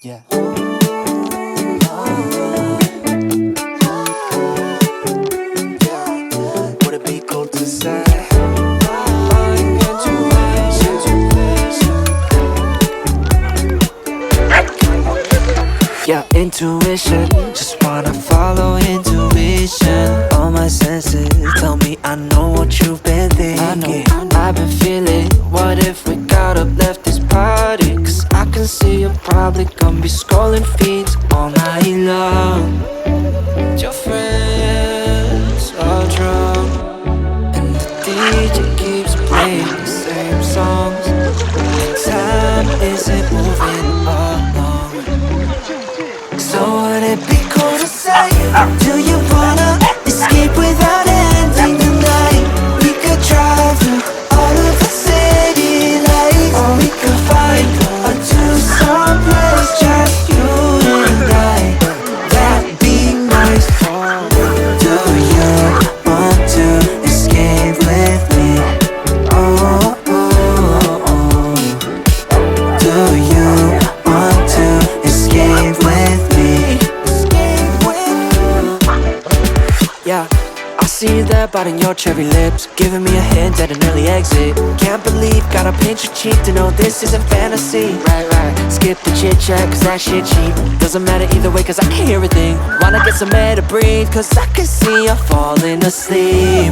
Yeah. Would it be cool to say? Yeah, intuition, just wanna follow intuition. All my senses tell me I know what you've been thinking. I've been feeling, what if we got up, left this party? Cause I can see you're probably gonna be scrolling feeds all night long. Your friends are drunk, and the DJ keeps playing the same songs, and time isn't moving along. So would it be cool to say, do you wanna escape without ending the night? We could drive through all of the city lights, or we could find a two-song place, just you and I. That'd be nice. Do you want to escape with me? Oh, oh, oh. Do you want to escape with me? Yeah, I see you there biting your cherry lips, giving me a hint at an early exit. Can't believe, gotta pinch your cheek to know this isn't fantasy. Right, skip the chit chat cause that shit cheap. Doesn't matter either way cause I can hear everything. Wanna get some air to breathe cause I can see you falling asleep.